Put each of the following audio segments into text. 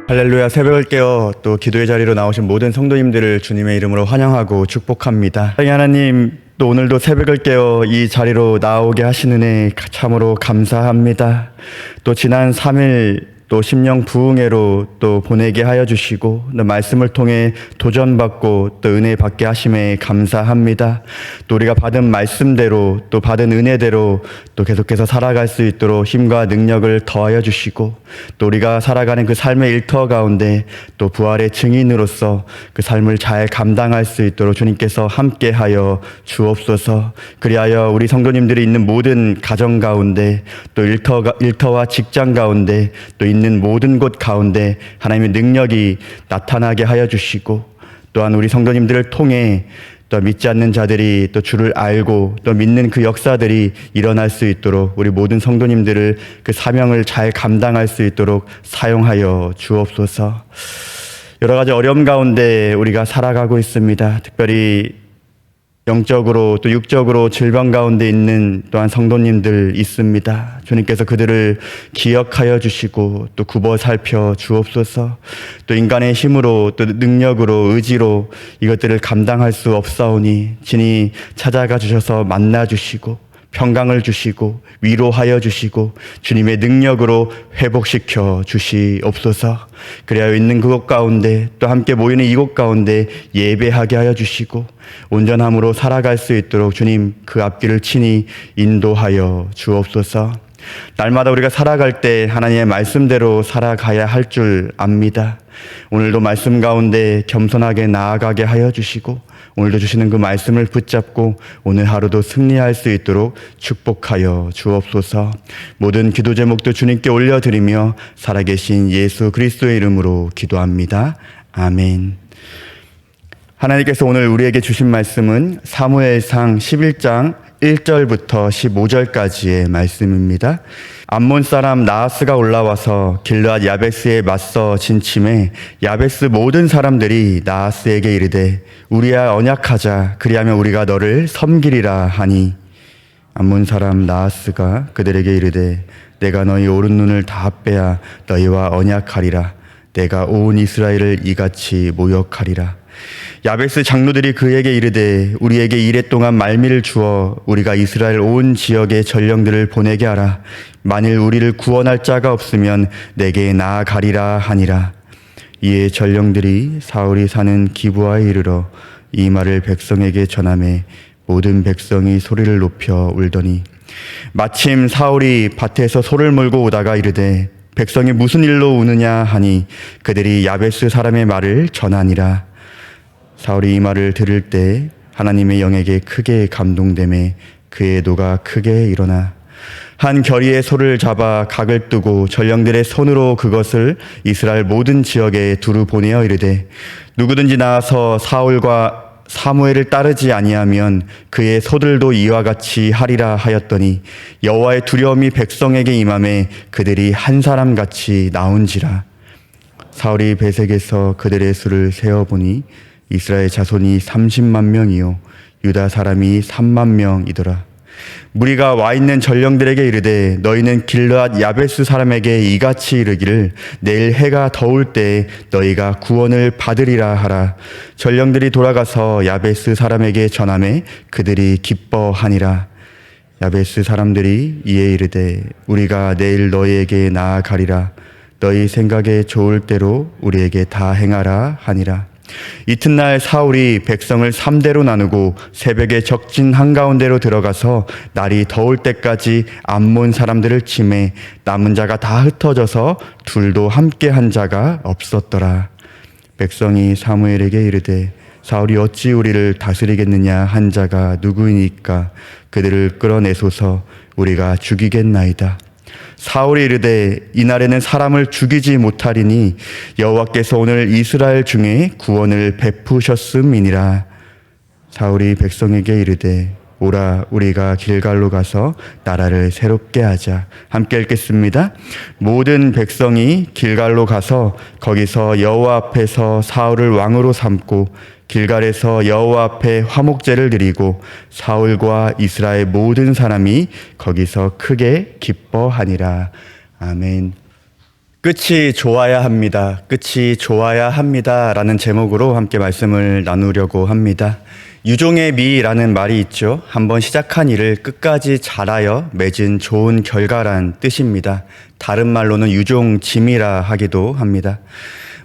할렐루야. 새벽을 깨어 또 기도의 자리로 나오신 모든 성도님들을 주님의 이름으로 환영하고 축복합니다. 사랑의 하나님, 또 오늘도 새벽을 깨어 이 자리로 나오게 하시는 은혜 참으로 감사합니다. 또 지난 3일 또 심령 부흥회로 또 보내게 하여 주시고 또 말씀을 통해 도전받고 또 은혜 받게 하심에 감사합니다. 또 우리가 받은 말씀대로 또 받은 은혜대로 또 계속해서 살아갈 수 있도록 힘과 능력을 더하여 주시고 또 우리가 살아가는 그 삶의 일터 가운데 또 부활의 증인으로서 그 삶을 잘 감당할 수 있도록 주님께서 함께하여 주옵소서. 그리하여 우리 성도님들이 있는 모든 가정 가운데 또 일터와 직장 가운데 또 있는 모든 곳 가운데 하나님의 능력이 나타나게 하여 주시고 또한 우리 성도님들을 통해 또 믿지 않는 자들이 또 주를 알고 또 믿는 그 역사들이 일어날 수 있도록 우리 모든 성도님들을 그 사명을 잘 감당할 수 있도록 사용하여 주옵소서. 여러 가지 어려움 가운데 우리가 살아가고 있습니다. 특별히 영적으로 또 육적으로 질병 가운데 있는 또한 성도님들 있습니다. 주님께서 그들을 기억하여 주시고 또 굽어 살펴 주옵소서. 또 인간의 힘으로 또 능력으로 의지로 이것들을 감당할 수 없사오니 친히 찾아가 주셔서 만나 주시고 평강을 주시고 위로하여 주시고 주님의 능력으로 회복시켜 주시옵소서. 그래야 있는 그곳 가운데 또 함께 모이는 이곳 가운데 예배하게 하여 주시고 온전함으로 살아갈 수 있도록 주님 그 앞길을 친히 인도하여 주옵소서. 날마다 우리가 살아갈 때 하나님의 말씀대로 살아가야 할 줄 압니다. 오늘도 말씀 가운데 겸손하게 나아가게 하여 주시고 오늘도 주시는 그 말씀을 붙잡고 오늘 하루도 승리할 수 있도록 축복하여 주옵소서. 모든 기도 제목도 주님께 올려드리며 살아계신 예수 그리스도의 이름으로 기도합니다. 아멘. 하나님께서 오늘 우리에게 주신 말씀은 사무엘상 11장 1절부터 15절까지의 말씀입니다. 암몬 사람 나하스가 올라와서 길르앗 야베스에 맞서 진침해 야베스 모든 사람들이 나하스에게 이르되 우리와 언약하자. 그리하면 우리가 너를 섬기리라 하니 암몬 사람 나하스가 그들에게 이르되 내가 너희 오른 눈을 다 빼야 너희와 언약하리라. 내가 온 이스라엘을 이같이 모욕하리라. 야베스 장로들이 그에게 이르되 우리에게 이랫동안 말미를 주어 우리가 이스라엘 온 지역의 전령들을 보내게 하라. 만일 우리를 구원할 자가 없으면 내게 나아가리라 하니라. 이에 전령들이 사울이 사는 기브아에 이르러 이 말을 백성에게 전하매 모든 백성이 소리를 높여 울더니 마침 사울이 밭에서 소를 몰고 오다가 이르되 백성이 무슨 일로 우느냐 하니 그들이 야베스 사람의 말을 전하니라. 사울이 이 말을 들을 때 하나님의 영에게 크게 감동되매 그의 노가 크게 일어나 한 결의의 소를 잡아 각을 뜨고 전령들의 손으로 그것을 이스라엘 모든 지역에 두루 보내어 이르되 누구든지 나와서 사울과 사무엘을 따르지 아니하면 그의 소들도 이와 같이 하리라 하였더니 여호와의 두려움이 백성에게 임하매 그들이 한 사람같이 나온지라. 사울이 베색에서 그들의 수를 세어보니 이스라엘 자손이 30만 명이요 유다 사람이 3만 명이더라. 무리가 와 있는 전령들에게 이르되 너희는 길르앗 야베스 사람에게 이같이 이르기를 내일 해가 더울 때 너희가 구원을 받으리라 하라. 전령들이 돌아가서 야베스 사람에게 전하매 그들이 기뻐하니라. 야베스 사람들이 이에 이르되 우리가 내일 너희에게 나아가리라. 너희 생각에 좋을 대로 우리에게 다 행하라 하니라. 이튿날 사울이 백성을 3대로 나누고 새벽에 적진 한가운데로 들어가서 날이 더울 때까지 암몬 사람들을 치매 남은 자가 다 흩어져서 둘도 함께 한 자가 없었더라. 백성이 사무엘에게 이르되 사울이 어찌 우리를 다스리겠느냐 한 자가 누구이니까 그들을 끌어내소서 우리가 죽이겠나이다. 사울이 이르되 이날에는 사람을 죽이지 못하리니 여호와께서 오늘 이스라엘 중에 구원을 베푸셨음이니라. 사울이 백성에게 이르되 오라 우리가 길갈로 가서 나라를 새롭게 하자. 함께 읽겠습니다. 모든 백성이 길갈로 가서 거기서 여호와 앞에서 사울을 왕으로 삼고 길갈에서 여호와 앞에 화목제를 드리고 사울과 이스라엘 모든 사람이 거기서 크게 기뻐하니라. 아멘. 끝이 좋아야 합니다. 끝이 좋아야 합니다. 라는 제목으로 함께 말씀을 나누려고 합니다. 유종의 미라는 말이 있죠. 한번 시작한 일을 끝까지 잘하여 맺은 좋은 결과란 뜻입니다. 다른 말로는 유종짐이라 하기도 합니다.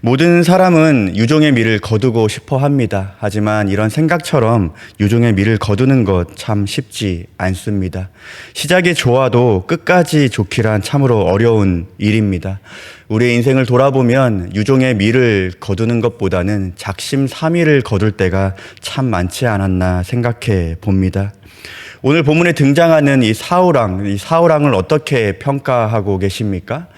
모든 사람은 유종의 미를 거두고 싶어 합니다. 하지만 이런 생각처럼 유종의 미를 거두는 것 참 쉽지 않습니다. 시작이 좋아도 끝까지 좋기란 참으로 어려운 일입니다. 우리의 인생을 돌아보면 유종의 미를 거두는 것보다는 작심삼일을 거둘 때가 참 많지 않았나 생각해 봅니다. 오늘 본문에 등장하는 이 사울왕을 어떻게 평가하고 계십니까?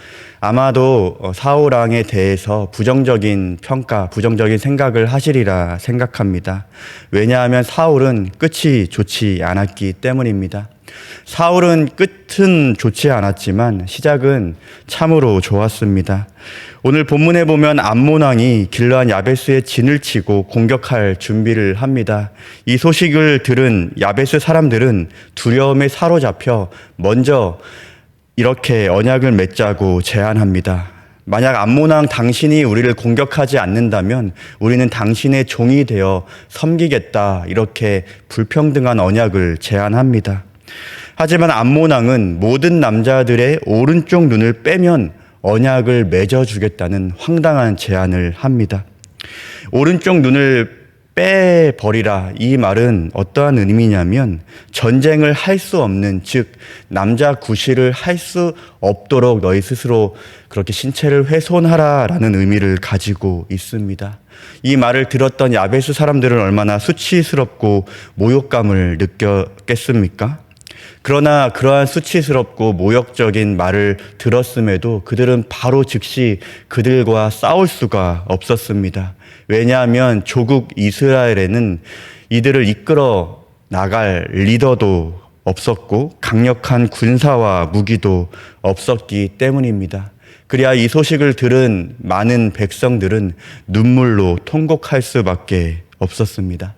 아마도 사울왕에 대해서 부정적인 평가, 부정적인 생각을 하시리라 생각합니다. 왜냐하면 사울은 끝이 좋지 않았기 때문입니다. 사울은 끝은 좋지 않았지만 시작은 참으로 좋았습니다. 오늘 본문에 보면 암몬왕이 길르앗 야베스에 진을 치고 공격할 준비를 합니다. 이 소식을 들은 야베스 사람들은 두려움에 사로잡혀 먼저 이렇게 언약을 맺자고 제안합니다. 만약 암몬왕 당신이 우리를 공격하지 않는다면 우리는 당신의 종이 되어 섬기겠다, 이렇게 불평등한 언약을 제안합니다. 하지만 암몬왕은 모든 남자들의 오른쪽 눈을 빼면 언약을 맺어주겠다는 황당한 제안을 합니다. 오른쪽 눈을 빼버리라, 이 말은 어떠한 의미냐면 전쟁을 할 수 없는, 즉 남자 구실을 할 수 없도록 너희 스스로 그렇게 신체를 훼손하라 라는 의미를 가지고 있습니다. 이 말을 들었던 야베스 사람들은 얼마나 수치스럽고 모욕감을 느꼈겠습니까? 그러나 그러한 수치스럽고 모욕적인 말을 들었음에도 그들은 바로 즉시 그들과 싸울 수가 없었습니다. 왜냐하면 조국 이스라엘에는 이들을 이끌어 나갈 리더도 없었고 강력한 군사와 무기도 없었기 때문입니다. 그래야 이 소식을 들은 많은 백성들은 눈물로 통곡할 수밖에 없었습니다.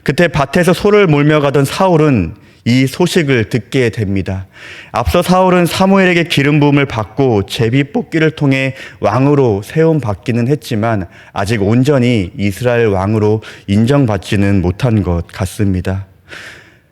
그때 밭에서 소를 몰며 가던 사울은 이 소식을 듣게 됩니다. 앞서 사울은 사무엘에게 기름 부음을 받고 제비 뽑기를 통해 왕으로 세움 받기는 했지만 아직 온전히 이스라엘 왕으로 인정받지는 못한 것 같습니다.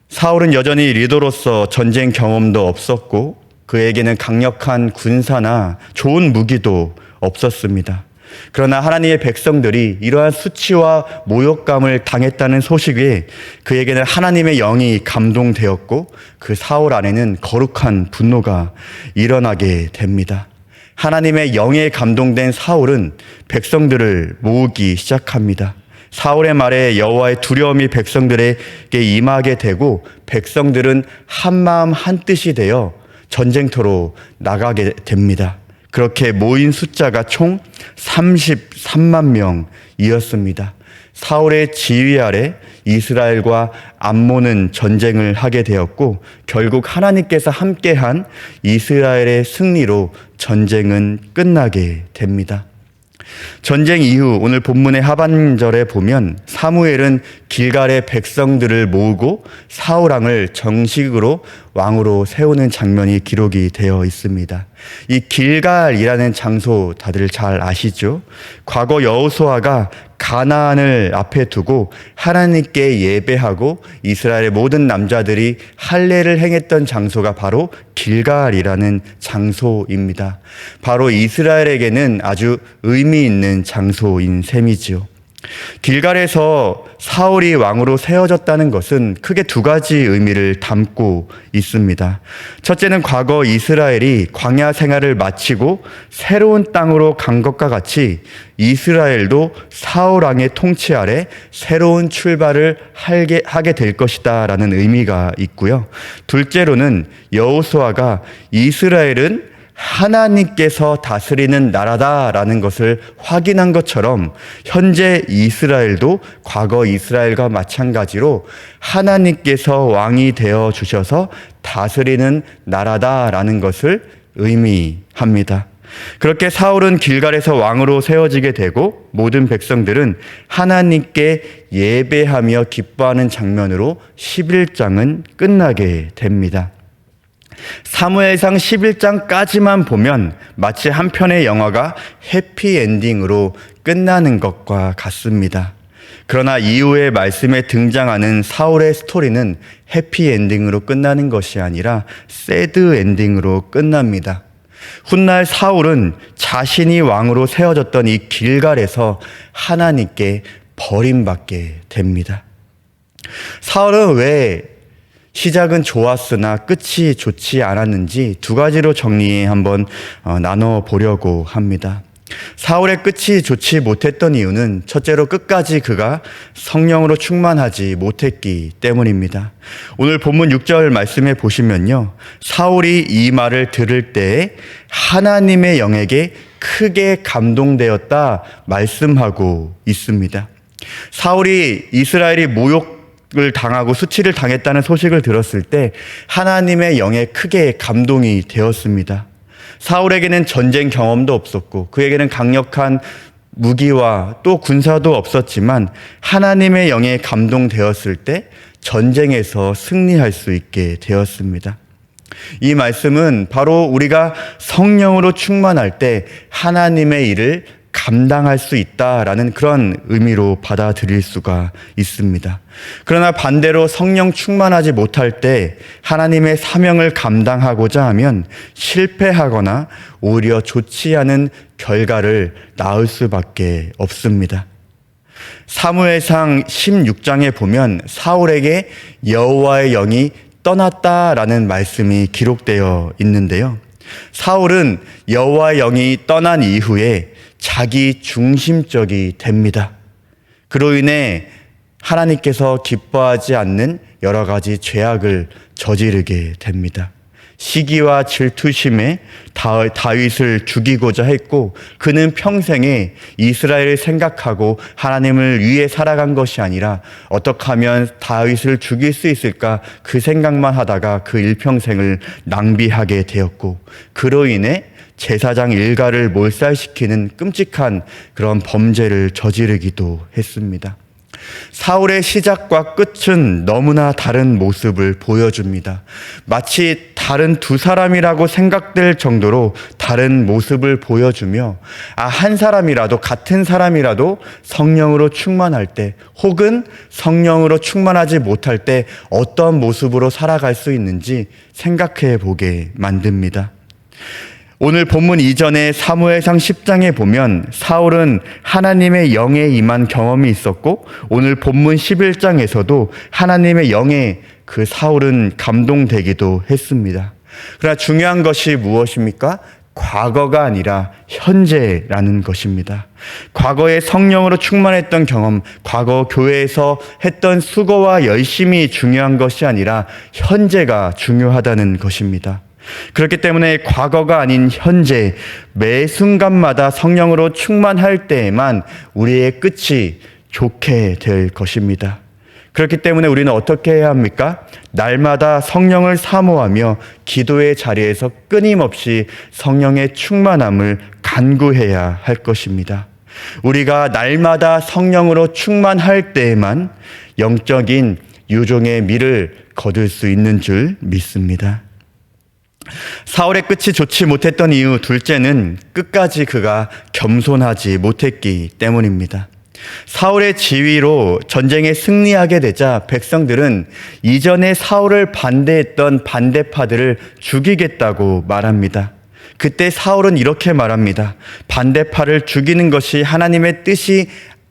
사울은 여전히 리더로서 전쟁 경험도 없었고 그에게는 강력한 군사나 좋은 무기도 없었습니다. 그러나 하나님의 백성들이 이러한 수치와 모욕감을 당했다는 소식에 그에게는 하나님의 영이 감동되었고 그 사울 안에는 거룩한 분노가 일어나게 됩니다. 하나님의 영에 감동된 사울은 백성들을 모으기 시작합니다. 사울의 말에 여호와의 두려움이 백성들에게 임하게 되고 백성들은 한마음 한뜻이 되어 전쟁터로 나가게 됩니다. 그렇게 모인 숫자가 총 33만 명이었습니다. 사울의 지휘 아래 이스라엘과 암몬은 전쟁을 하게 되었고 결국 하나님께서 함께한 이스라엘의 승리로 전쟁은 끝나게 됩니다. 전쟁 이후 오늘 본문의 하반절에 보면 사무엘은 길갈의 백성들을 모으고 사울왕을 정식으로 왕으로 세우는 장면이 기록이 되어 있습니다. 이 길갈이라는 장소 다들 잘 아시죠? 과거 여호수아가 가나안을 앞에 두고 하나님께 예배하고 이스라엘의 모든 남자들이 할례를 행했던 장소가 바로 길갈이라는 장소입니다. 바로 이스라엘에게는 아주 의미 있는 장소인 셈이지요. 길갈에서 사울이 왕으로 세워졌다는 것은 크게 두 가지 의미를 담고 있습니다. 첫째는 과거 이스라엘이 광야 생활을 마치고 새로운 땅으로 간 것과 같이 이스라엘도 사울 왕의 통치 아래 새로운 출발을 하게 될 것이다 라는 의미가 있고요. 둘째로는 여호수아가 이스라엘은 하나님께서 다스리는 나라다라는 것을 확인한 것처럼 현재 이스라엘도 과거 이스라엘과 마찬가지로 하나님께서 왕이 되어 주셔서 다스리는 나라다라는 것을 의미합니다. 그렇게 사울은 길갈에서 왕으로 세워지게 되고 모든 백성들은 하나님께 예배하며 기뻐하는 장면으로 11장은 끝나게 됩니다. 사무엘상 11장까지만 보면 마치 한 편의 영화가 해피엔딩으로 끝나는 것과 같습니다. 그러나 이후의 말씀에 등장하는 사울의 스토리는 해피엔딩으로 끝나는 것이 아니라 새드 엔딩으로 끝납니다. 훗날 사울은 자신이 왕으로 세워졌던 이 길갈에서 하나님께 버림받게 됩니다. 사울은 왜 시작은 좋았으나 끝이 좋지 않았는지 두 가지로 정리 한번 나눠보려고 합니다. 사울의 끝이 좋지 못했던 이유는 첫째로 끝까지 그가 성령으로 충만하지 못했기 때문입니다. 오늘 본문 6절 말씀에 보시면요, 사울이 이 말을 들을 때에 하나님의 영에게 크게 감동되었다 말씀하고 있습니다. 사울이 이스라엘이 모욕을 당하고 수치를 당했다는 소식을 들었을 때 하나님의 영에 크게 감동이 되었습니다. 사울에게는 전쟁 경험도 없었고 그에게는 강력한 무기와 또 군사도 없었지만 하나님의 영에 감동되었을 때 전쟁에서 승리할 수 있게 되었습니다. 이 말씀은 바로 우리가 성령으로 충만할 때 하나님의 일을 감당할 수 있다라는 그런 의미로 받아들일 수가 있습니다. 그러나 반대로 성령 충만하지 못할 때 하나님의 사명을 감당하고자 하면 실패하거나 오히려 좋지 않은 결과를 낳을 수밖에 없습니다. 사무엘상 16장에 보면 사울에게 여호와의 영이 떠났다라는 말씀이 기록되어 있는데요. 사울은 여호와의 영이 떠난 이후에 자기 중심적이 됩니다. 그로 인해 하나님께서 기뻐하지 않는 여러 가지 죄악을 저지르게 됩니다. 시기와 질투심에 다윗을 죽이고자 했고 그는 평생에 이스라엘을 생각하고 하나님을 위해 살아간 것이 아니라 어떻게 하면 다윗을 죽일 수 있을까 그 생각만 하다가 그 일평생을 낭비하게 되었고 그로 인해 제사장 일가를 몰살시키는 끔찍한 그런 범죄를 저지르기도 했습니다. 사울의 시작과 끝은 너무나 다른 모습을 보여줍니다. 마치 다른 두 사람이라고 생각될 정도로 다른 모습을 보여주며 한 사람이라도 같은 사람이라도 성령으로 충만할 때 혹은 성령으로 충만하지 못할 때 어떤 모습으로 살아갈 수 있는지 생각해 보게 만듭니다. 오늘 본문 이전에 사무엘상 10장에 보면 사울은 하나님의 영에 임한 경험이 있었고 오늘 본문 11장에서도 하나님의 영에 그 사울은 감동되기도 했습니다. 그러나 중요한 것이 무엇입니까? 과거가 아니라 현재라는 것입니다. 과거에 성령으로 충만했던 경험, 과거 교회에서 했던 수고와 열심이 중요한 것이 아니라 현재가 중요하다는 것입니다. 그렇기 때문에 과거가 아닌 현재 매 순간마다 성령으로 충만할 때에만 우리의 끝이 좋게 될 것입니다. 그렇기 때문에 우리는 어떻게 해야 합니까? 날마다 성령을 사모하며 기도의 자리에서 끊임없이 성령의 충만함을 간구해야 할 것입니다. 우리가 날마다 성령으로 충만할 때에만 영적인 유종의 미를 거둘 수 있는 줄 믿습니다. 사울의 끝이 좋지 못했던 이유 둘째는 끝까지 그가 겸손하지 못했기 때문입니다. 사울의 지위로 전쟁에 승리하게 되자 백성들은 이전에 사울을 반대했던 반대파들을 죽이겠다고 말합니다. 그때 사울은 이렇게 말합니다. 반대파를 죽이는 것이 하나님의 뜻이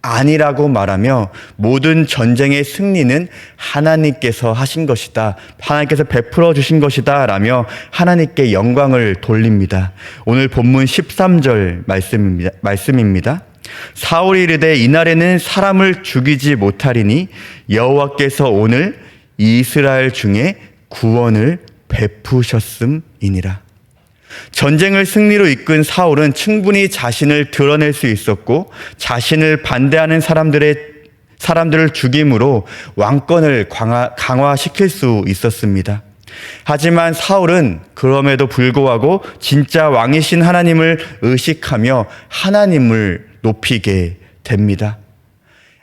아니라고 말하며 모든 전쟁의 승리는 하나님께서 하신 것이다. 하나님께서 베풀어 주신 것이다. 라며 하나님께 영광을 돌립니다. 오늘 본문 13절 말씀입니다. 사울이 이르되 이날에는 사람을 죽이지 못하리니 여호와께서 오늘 이스라엘 중에 구원을 베푸셨음이니라. 전쟁을 승리로 이끈 사울은 충분히 자신을 드러낼 수 있었고 자신을 반대하는 사람들을 죽임으로 왕권을 강화시킬 수 있었습니다. 하지만 사울은 그럼에도 불구하고 진짜 왕이신 하나님을 의식하며 하나님을 높이게 됩니다.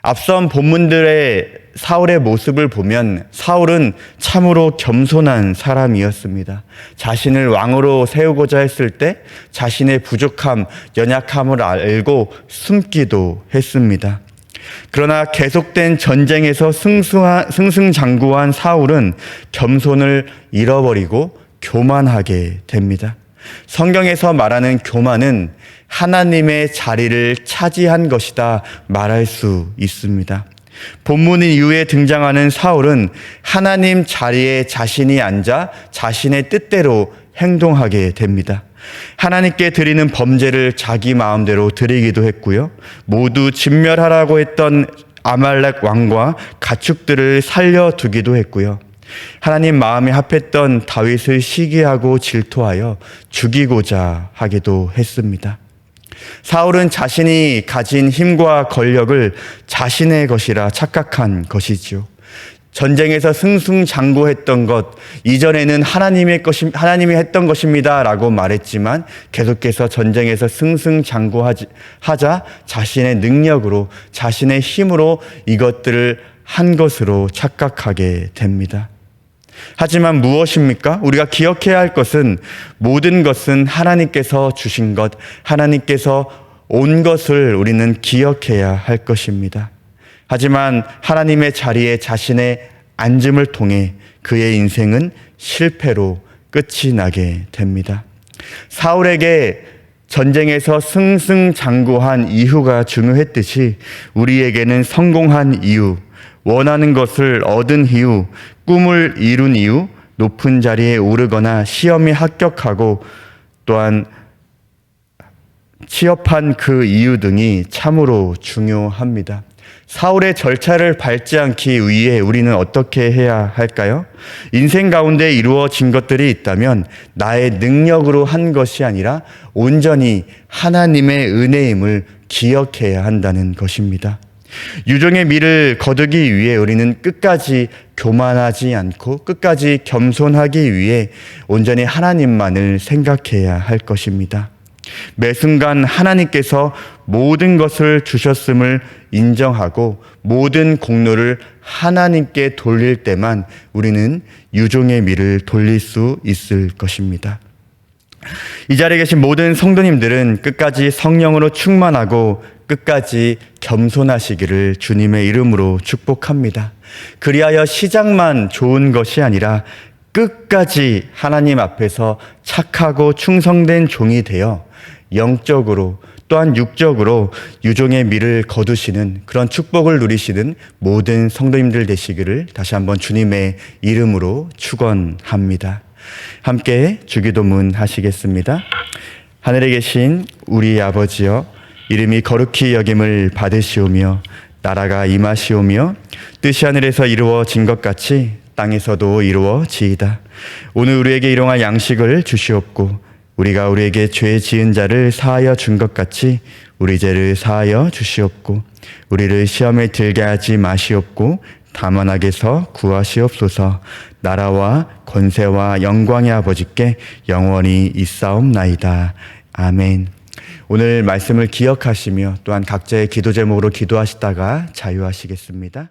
앞선 본문들의 사울의 모습을 보면 사울은 참으로 겸손한 사람이었습니다. 자신을 왕으로 세우고자 했을 때 자신의 부족함, 연약함을 알고 숨기도 했습니다. 그러나 계속된 전쟁에서 승승장구한 사울은 겸손을 잃어버리고 교만하게 됩니다. 성경에서 말하는 교만은 하나님의 자리를 차지한 것이다 말할 수 있습니다. 본문 이후에 등장하는 사울은 하나님 자리에 자신이 앉아 자신의 뜻대로 행동하게 됩니다. 하나님께 드리는 범죄를 자기 마음대로 드리기도 했고요. 모두 진멸하라고 했던 아말렉 왕과 가축들을 살려두기도 했고요. 하나님 마음에 합했던 다윗을 시기하고 질투하여 죽이고자 하기도 했습니다. 사울은 자신이 가진 힘과 권력을 자신의 것이라 착각한 것이지요. 전쟁에서 승승장구했던 것, 이전에는 하나님이 했던 것입니다 라고 말했지만 계속해서 전쟁에서 승승장구하자 자신의 능력으로, 자신의 힘으로 이것들을 한 것으로 착각하게 됩니다. 하지만 무엇입니까? 우리가 기억해야 할 것은 모든 것은 하나님께서 주신 것, 하나님께서 온 것을 우리는 기억해야 할 것입니다. 하지만 하나님의 자리에 자신의 앉음을 통해 그의 인생은 실패로 끝이 나게 됩니다. 사울에게 전쟁에서 승승장구한 이유가 중요했듯이 우리에게는 성공한 이유, 원하는 것을 얻은 이유, 꿈을 이룬 이유, 높은 자리에 오르거나 시험에 합격하고 또한 취업한 그 이유 등이 참으로 중요합니다. 사울의 절차를 밟지 않기 위해 우리는 어떻게 해야 할까요? 인생 가운데 이루어진 것들이 있다면 나의 능력으로 한 것이 아니라 온전히 하나님의 은혜임을 기억해야 한다는 것입니다. 유종의 미를 거두기 위해 우리는 끝까지 교만하지 않고 끝까지 겸손하기 위해 온전히 하나님만을 생각해야 할 것입니다. 매 순간 하나님께서 모든 것을 주셨음을 인정하고 모든 공로를 하나님께 돌릴 때만 우리는 유종의 미를 돌릴 수 있을 것입니다. 이 자리에 계신 모든 성도님들은 끝까지 성령으로 충만하고 끝까지 겸손하시기를 주님의 이름으로 축복합니다. 그리하여 시작만 좋은 것이 아니라 끝까지 하나님 앞에서 착하고 충성된 종이 되어 영적으로 또한 육적으로 유종의 미를 거두시는 그런 축복을 누리시는 모든 성도님들 되시기를 다시 한번 주님의 이름으로 축원합니다. 함께 주기도문 하시겠습니다. 하늘에 계신 우리 아버지여, 이름이 거룩히 여김을 받으시오며 나라가 임하시오며 뜻이 하늘에서 이루어진 것 같이 땅에서도 이루어지이다. 오늘 우리에게 일용할 양식을 주시옵고 우리가 우리에게 죄 지은 자를 사하여 준 것 같이 우리 죄를 사하여 주시옵고 우리를 시험에 들게 하지 마시옵고 다만 악에서 구하시옵소서. 나라와 권세와 영광의 아버지께 영원히 있사옵나이다. 아멘. 오늘 말씀을 기억하시며 또한 각자의 기도 제목으로 기도하시다가 자유하시겠습니다.